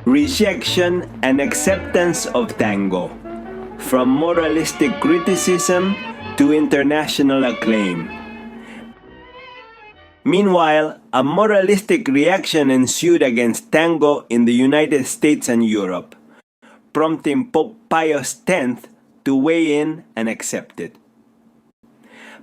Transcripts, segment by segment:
Rejection and Acceptance of Tango, from moralistic criticism to international acclaim. Meanwhile, a moralistic reaction ensued against tango in the United States and Europe, prompting Pope Pius X to weigh in and accept it.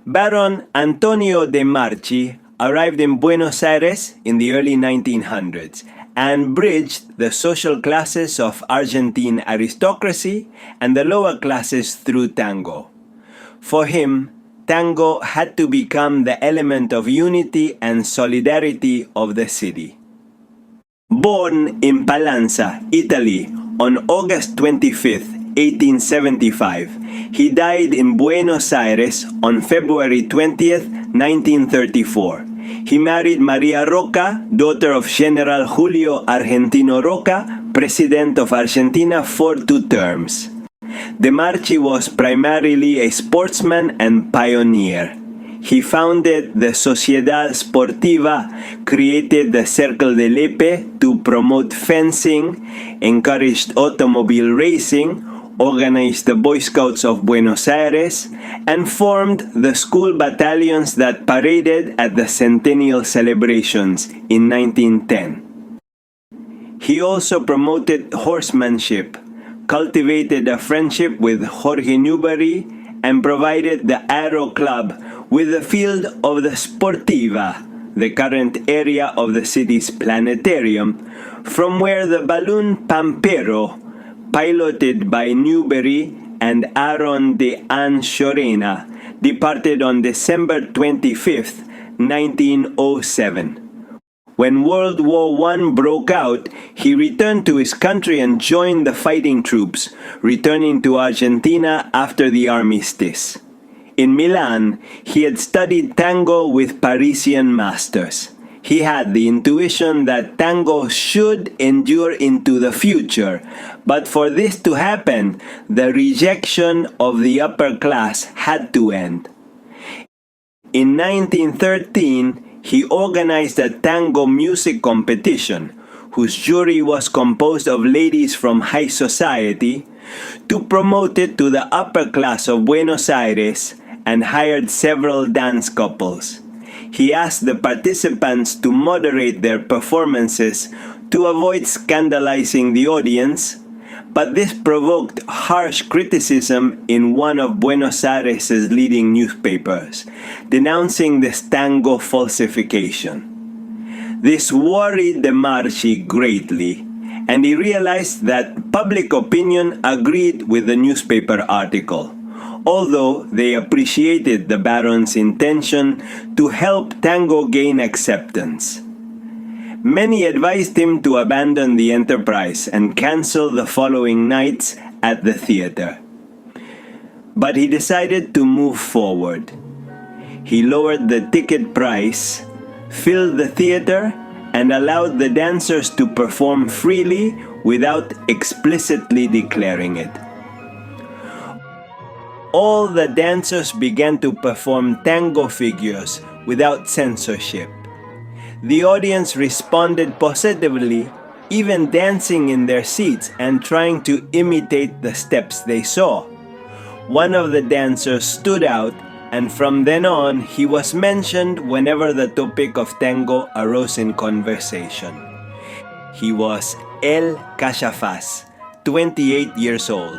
Baron Antonio de' Marchi arrived in Buenos Aires in the early 1900s and bridged the social classes of Argentine aristocracy and the lower classes through tango. For him, tango had to become the element of unity and solidarity of the city. Born in Palanza, Italy, on August 25, 1875, he died in Buenos Aires on February 20, 1934. He married Maria Roca, daughter of General Julio Argentino Roca, President of Argentina for 2 terms. De' Marchi was primarily a sportsman and pioneer. He founded the Sociedad Sportiva, created the Cercle de Lepe to promote fencing, encouraged automobile racing, organized the Boy Scouts of Buenos Aires, and formed the school battalions that paraded at the centennial celebrations in 1910. He also promoted horsemanship, cultivated a friendship with Jorge Newbery, and provided the Aero Club with the field of the Sportiva, the current area of the city's planetarium, from where the balloon Pampero, piloted by Newbery and Aaron de Anchorena, departed on December 25, 1907. When World War I broke out, he returned to his country and joined the fighting troops, returning to Argentina after the armistice. In Milan, he had studied tango with Parisian masters. He had the intuition that tango should endure into the future, but for this to happen, the rejection of the upper class had to end. In 1913, he organized a tango music competition, whose jury was composed of ladies from high society, to promote it to the upper class of Buenos Aires, and hired several dance couples. He asked the participants to moderate their performances to avoid scandalizing the audience, but this provoked harsh criticism in one of Buenos Aires' leading newspapers, denouncing this tango falsification. This worried de' Marchi greatly, and he realized that public opinion agreed with the newspaper article, although they appreciated the Baron's intention to help tango gain acceptance. Many advised him to abandon the enterprise and cancel the following nights at the theater. But he decided to move forward. He lowered the ticket price, filled the theater, and allowed the dancers to perform freely without explicitly declaring it. All the dancers began to perform tango figures without censorship. The audience responded positively, even dancing in their seats and trying to imitate the steps they saw. One of the dancers stood out, and from then on, he was mentioned whenever the topic of tango arose in conversation. He was El Cachafaz, 28 years old.